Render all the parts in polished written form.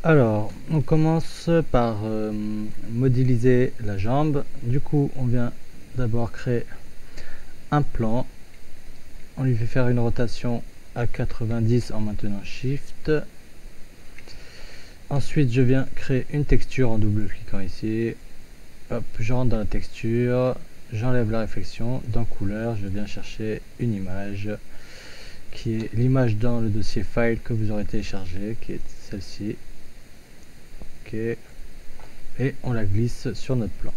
Alors, on commence par modéliser la jambe. Du coup, on vient d'abord créer un plan. On lui fait faire une rotation à 90 en maintenant Shift. Ensuite, je viens créer une texture en double-cliquant ici. Hop, je rentre dans la texture, j'enlève la réflexion. Dans couleur, je viens chercher une image qui est l'image dans le dossier file que vous aurez téléchargé, qui est celle-ci. Ok, et on la glisse sur notre plan.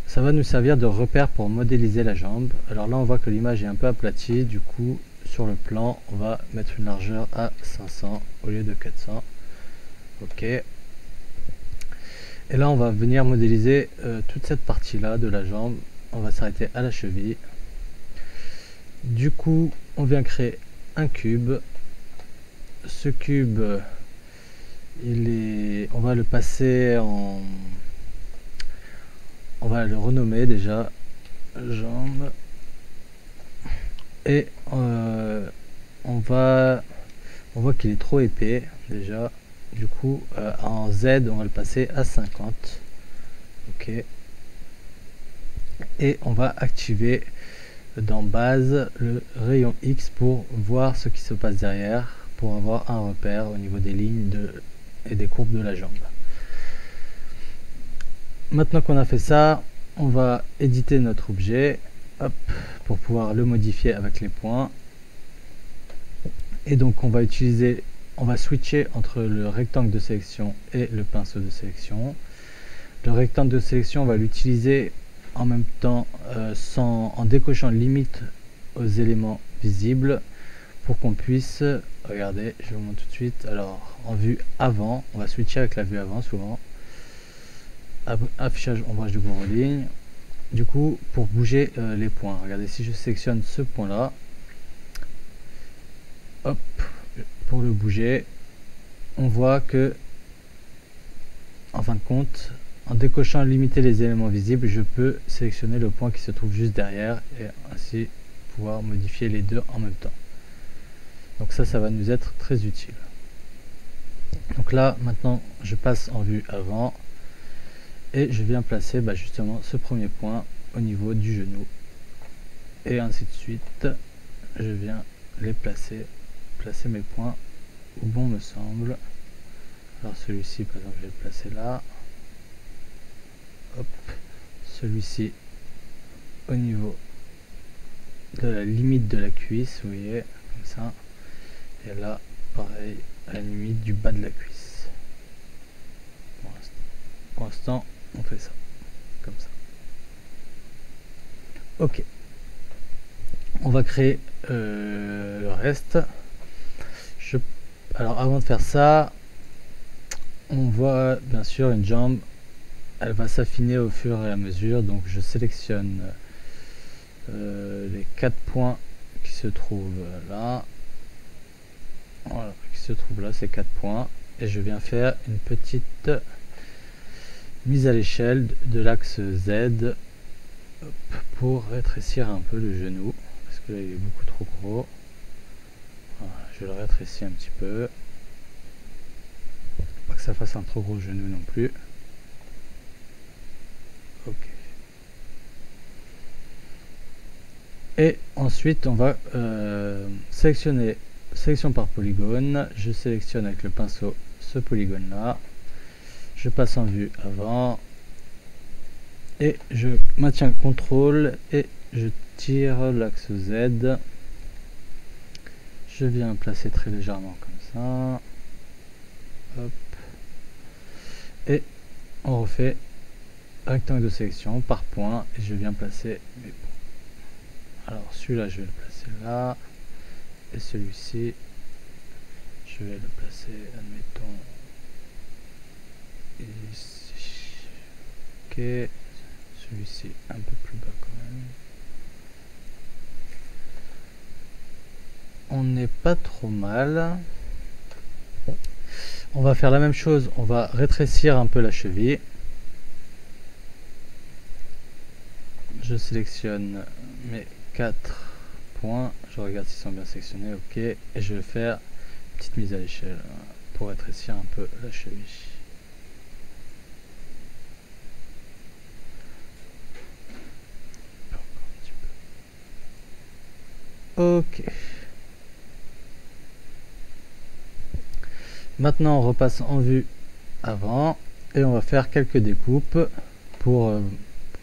Ça va nous servir de repère pour modéliser la jambe. Alors là, on voit que l'image est un peu aplatie. Du coup, sur le plan, on va mettre une largeur à 500 au lieu de 400. Ok. Et là, on va venir modéliser toute cette partie-là de la jambe. On va s'arrêter à la cheville. Du coup, on vient créer un cube. Ce cube, on va le passer en... On va le renommer déjà jambe. Et on voit qu'il est trop épais déjà. Du coup, en Z, on va le passer à 50. Ok. Et on va activer dans base le rayon X pour voir ce qui se passe derrière, pour avoir un repère au niveau des lignes et des courbes de la jambe. Maintenant qu'on a fait ça, on va éditer notre objet, hop, pour pouvoir le modifier avec les points. Et donc on va switcher entre le rectangle de sélection et le pinceau de sélection. Le rectangle de sélection, on va l'utiliser en même temps en décochant limite aux éléments visibles pour qu'on puisse, regardez, je vous montre tout de suite. Alors en vue avant, on va switcher avec la vue avant souvent. Affichage ombrage de gros ligne. Du coup, pour bouger les points, regardez, si je sélectionne ce point là, hop, pour le bouger, on voit que en fin de compte, en décochant limiter les éléments visibles, je peux sélectionner le point qui se trouve juste derrière et ainsi pouvoir modifier les deux en même temps. Donc ça va nous être très utile. Donc là, maintenant, je passe en vue avant et je viens placer justement ce premier point au niveau du genou. Et ainsi de suite, je viens les placer mes points où bon me semble. Alors celui-ci, par exemple, je vais le placer là. Hop, celui-ci au niveau de la limite de la cuisse, vous voyez, comme ça. Et là, pareil, à la limite du bas de la cuisse. Pour l'instant, on fait ça, comme ça. Ok. On va créer le reste. Alors avant de faire ça, on voit bien sûr une jambe, elle va s'affiner au fur et à mesure. Donc je sélectionne les 4 points qui se trouvent là. Voilà, qui se trouvent là, ces 4 points. Et je viens faire une petite mise à l'échelle de l'axe Z pour rétrécir un peu le genou. Parce que là il est beaucoup trop gros. Voilà, je le rétrécis un petit peu. Pas que ça fasse un trop gros genou non plus. Ok. Et ensuite on va sélectionner sélection par polygone. Je sélectionne avec le pinceau ce polygone là. Je passe en vue avant. Et je maintiens CTRL et je tire l'axe Z. Je viens placer très légèrement comme ça. Hop. Et on refait rectangle de sélection par point et je viens placer mes points. Alors celui-là je vais le placer là et celui-ci je vais le placer, admettons, ici. Ok, celui-ci un peu plus bas quand même. On n'est pas trop mal. On va faire la même chose, on va rétrécir un peu la cheville. Je sélectionne mes 4 points, je regarde s'ils sont bien sélectionnés, ok, et je vais faire une petite mise à l'échelle, pour rétrécir un peu la cheville. Ok. Maintenant on repasse en vue avant et on va faire quelques découpes pour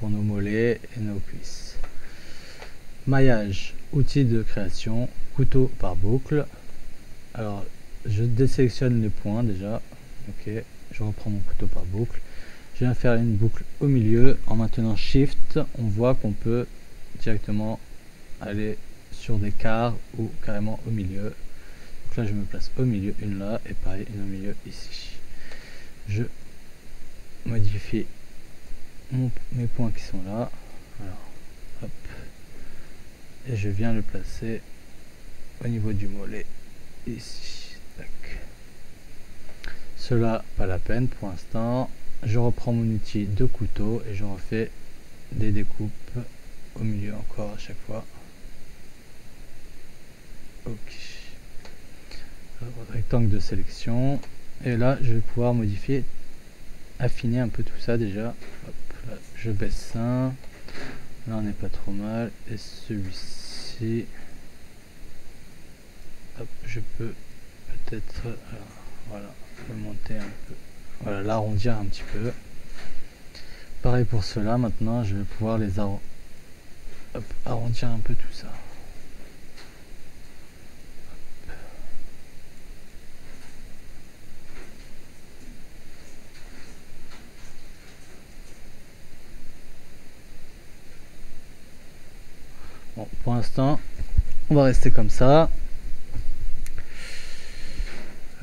nos mollets et nos cuisses. Maillage, outil de création, couteau par boucle. Alors je désélectionne les points déjà. Ok, je reprends mon couteau par boucle. Je viens faire une boucle au milieu. En maintenant Shift, on voit qu'on peut directement aller sur des quarts ou carrément au milieu. Donc là je me place au milieu, une là et pareil une au milieu ici. Je modifie mes points qui sont là. Alors, hop. Et je viens le placer au niveau du mollet ici. Tac. Cela pas la peine pour l'instant. Je reprends mon outil de couteau et je refais des découpes au milieu encore à chaque fois. Ok. Alors, rectangle de sélection et là je vais pouvoir modifier, affiner un peu tout ça déjà. Hop, là, je baisse ça. Là on n'est pas trop mal et celui-ci, hop, je peux peut-être voilà, le monter un peu, voilà, l'arrondir un petit peu. Pareil pour cela. Maintenant je vais pouvoir les arrondir un peu tout ça. Bon, pour l'instant on va rester comme ça.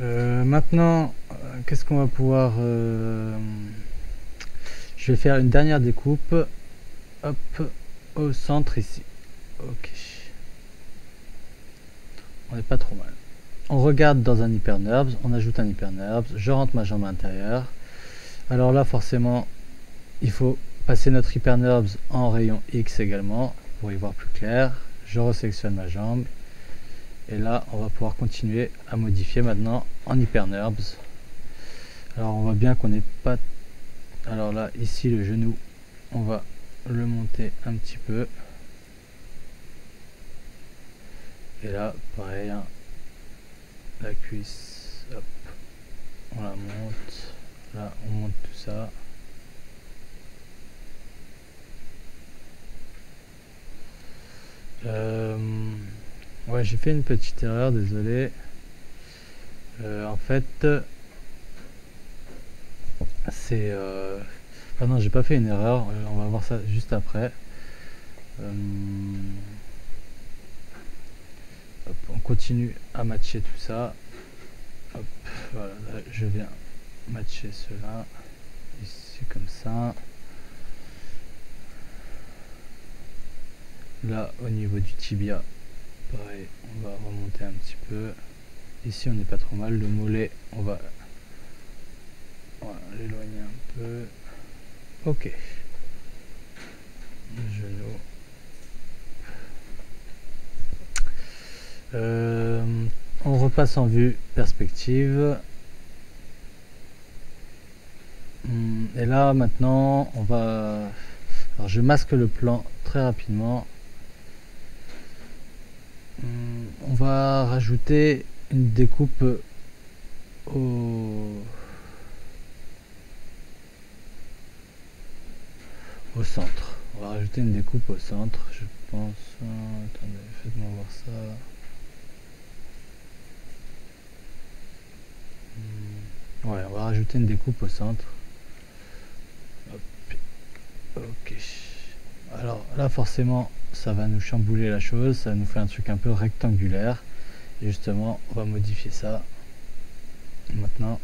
Maintenant qu'est-ce qu'on va pouvoir je vais faire une dernière découpe, hop, au centre ici. Ok, on n'est pas trop mal. On regarde dans un hyper NURBS, on ajoute un hyper NURBS, je rentre ma jambe intérieure. Alors là forcément il faut passer notre hyper NURBS en rayon X également pour y voir plus clair. Je resélectionne ma jambe et là on va pouvoir continuer à modifier maintenant en hyper NURBS. Alors on voit bien qu'on n'est pas, alors là ici le genou on va le monter un petit peu et là pareil, hein, la cuisse, hop, on la monte, là on monte tout ça. Ouais, j'ai fait une petite erreur, désolé. En fait c'est ah non, j'ai pas fait une erreur, on va voir ça juste après. Hop, on continue à matcher tout ça. Hop, voilà, là, je viens matcher cela ici comme ça. Là au niveau du tibia pareil, on va remonter un petit peu. Ici on n'est pas trop mal. Le mollet on va voilà, l'éloigner un peu. Ok, le genou. On repasse en vue perspective. Et là maintenant on va, alors je masque le plan très rapidement. On va rajouter une découpe au centre. On va rajouter une découpe au centre, je pense. Attendez, faites-moi voir ça. Ouais, on va rajouter une découpe au centre. Hop. Ok. Alors là forcément ça va nous chambouler la chose, ça nous fait un truc un peu rectangulaire. Et justement on va modifier ça. Maintenant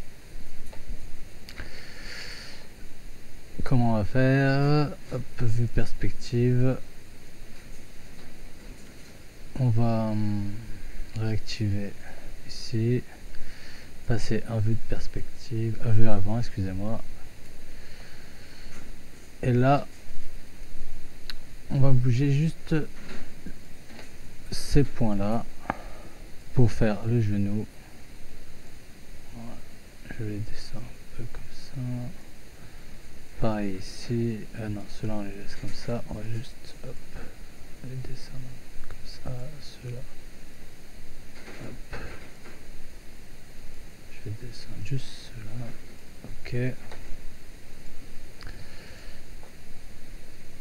comment on va faire? Hop, vue perspective. On va réactiver ici, passer en vue de perspective, vue avant, excusez-moi. Et là on va bouger juste ces points là pour faire le genou. Voilà. je les descends un peu comme ça. Pareil ici, non, ceux-là on les laisse comme ça, on va juste hop, les descendre comme ça, ceux-là. Hop. Je vais descendre juste ceux-là. Ok.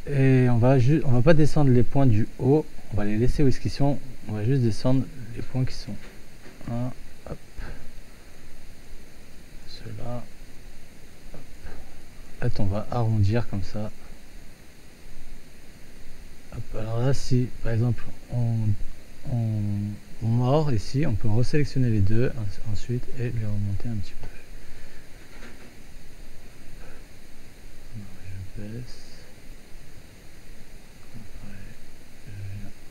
Et on va pas descendre les points du haut, on va les laisser où ils sont, on va juste descendre les points qui sont 1, hop, ceux-là, hop. En fait on va arrondir comme ça. Hop, alors là si par exemple on mord ici, on peut resélectionner les deux ensuite et les remonter un petit peu. Je baisse.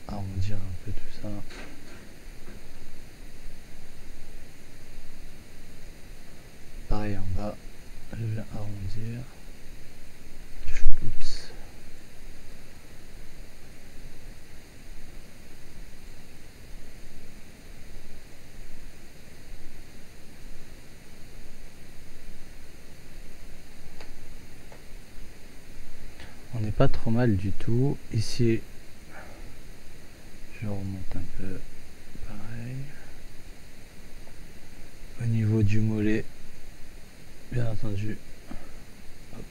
Arrondir un peu tout ça. Pareil en bas, je viens arrondir. Oups. On n'est pas trop mal du tout. Ici, je remonte un peu. Pareil. Au niveau du mollet, bien entendu. Hop.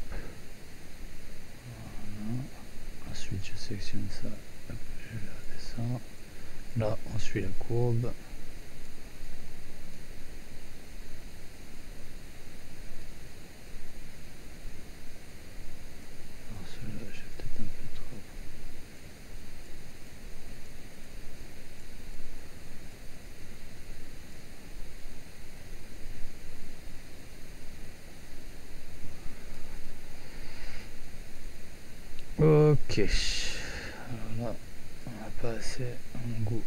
Voilà. Ensuite, je sélectionne ça. Hop, je la descends. Là, on suit la courbe. Alors, celui-là, j'ai peut-être un peu trop. Ok, alors là, on n'a pas assez en goût.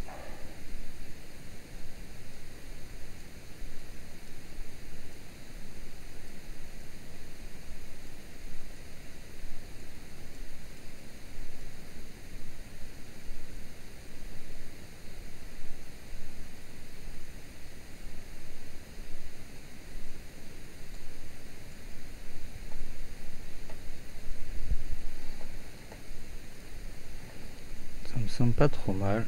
Ça me semble pas trop mal.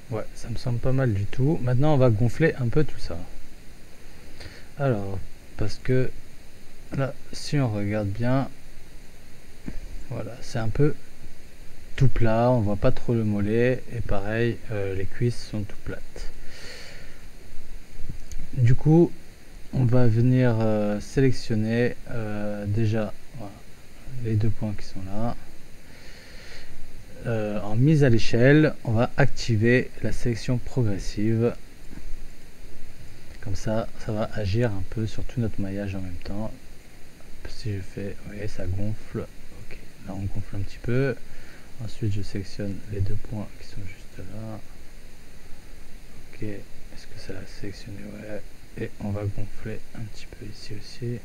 Ouais, ça me semble pas mal du tout. Maintenant, on va gonfler un peu tout ça. Alors, parce que là, si on regarde bien, voilà, c'est un peu tout plat, on voit pas trop le mollet, et pareil, les cuisses sont tout plates. Du coup, on va venir sélectionner déjà voilà, les deux points qui sont là. En mise à l'échelle, on va activer la sélection progressive. Comme ça va agir un peu sur tout notre maillage en même temps. Si je fais, vous voyez, ça gonfle. Ok, là on gonfle un petit peu. Ensuite, je sélectionne les deux points qui sont juste là. Ok, est-ce que ça l'a sélectionné? Ouais. Et on va gonfler un petit peu ici aussi.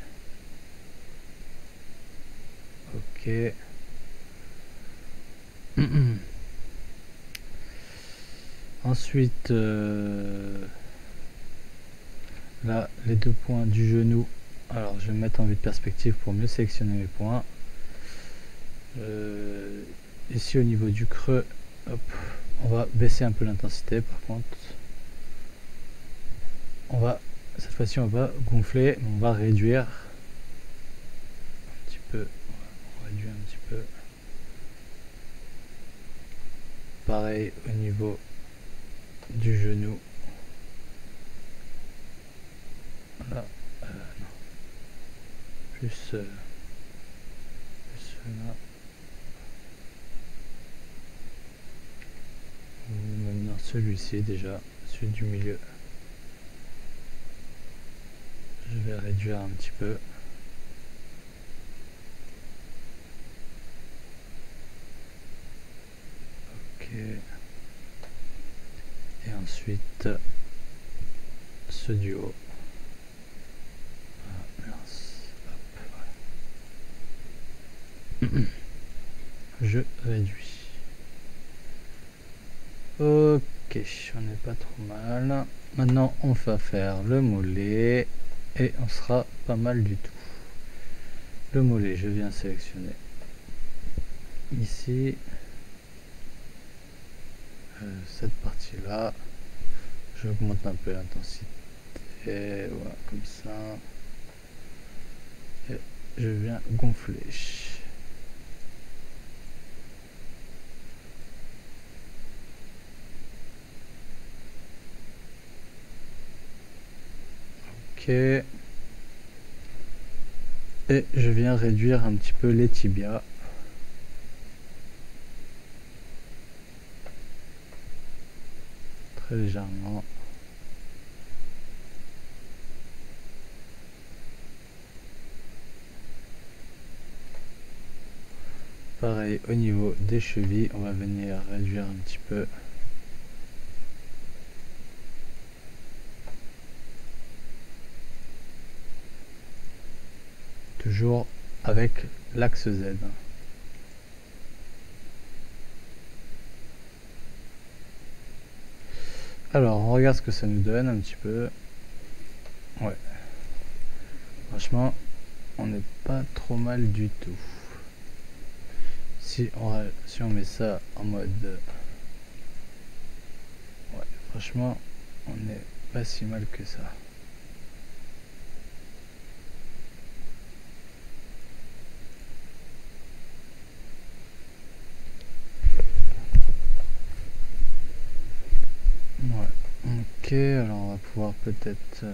Ok. Ensuite, là, les deux points du genou. Alors, je vais me mettre en vue de perspective pour mieux sélectionner mes points. Ici, au niveau du creux, hop, on va baisser un peu l'intensité. Par contre, cette fois-ci, on va gonfler, mais on va réduire un petit peu. On réduit un petit peu. Pareil au niveau du genou. Là, non. Plus là. Maintenant celui-ci déjà, celui du milieu. Je vais réduire un petit peu. Ok. Et ensuite, ceux du haut. je réduis. Ok, on n'est pas trop mal. Maintenant on va faire le mollet et on sera pas mal du tout. Le mollet, je viens sélectionner ici cette partie là, j'augmente un peu l'intensité, voilà, comme ça, et je viens gonfler. Ok, et je viens réduire un petit peu les tibias. Très légèrement. Pareil au niveau des chevilles, on va venir réduire un petit peu. Toujours avec l'axe Z. Alors, on regarde ce que ça nous donne un petit peu. Ouais. Franchement, on n'est pas trop mal du tout. Si on met ça en mode... Ouais, franchement, on n'est pas si mal que ça. Ouais. Ok, alors on va pouvoir peut-être...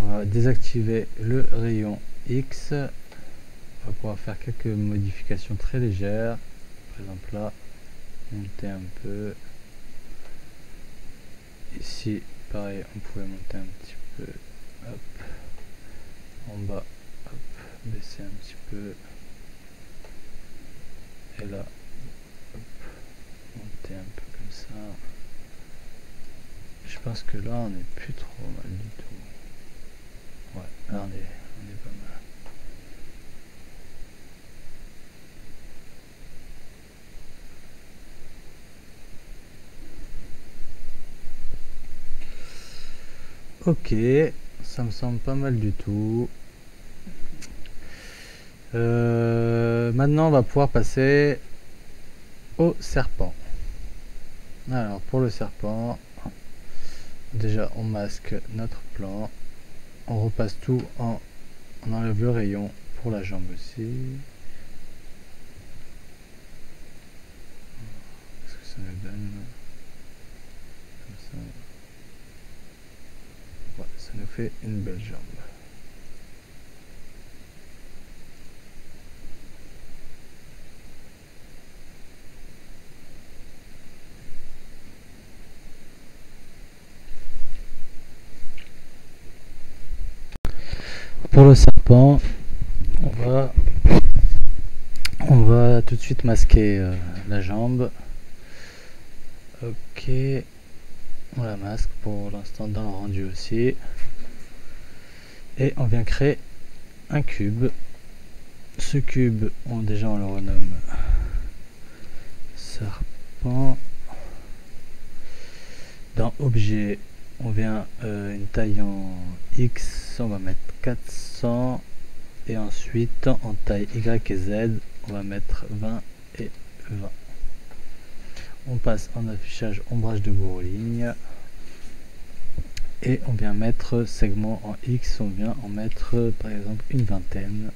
on va désactiver le rayon X. On va pouvoir faire quelques modifications très légères. Par exemple là, monter un peu. Ici, pareil, on pouvait monter un petit peu. Hop. En bas, hop, baisser un petit peu. Et là, hop, monter un peu comme ça. Je pense que là, on n'est plus trop mal du tout. Ouais, là, on est pas mal. Ok, ça me semble pas mal du tout. Maintenant, on va pouvoir passer au serpent. Alors, pour le serpent, déjà, on masque notre plan. On repasse tout on enlève le rayon pour la jambe aussi. Qu'est-ce que ça nous donne? Comme ça. Ouais, ça nous fait une belle jambe. Pour le serpent, on va tout de suite masquer la jambe. Ok, on la masque pour l'instant dans le rendu aussi. Et on vient créer un cube. Ce cube, déjà on le renomme serpent. Dans objet, on vient une taille en X, on va mettre 400. Et ensuite en taille Y et Z, on va mettre 20 et 20. On passe en affichage ombrage de bourre-ligne. Et on vient mettre segment en X, on vient en mettre par exemple une vingtaine.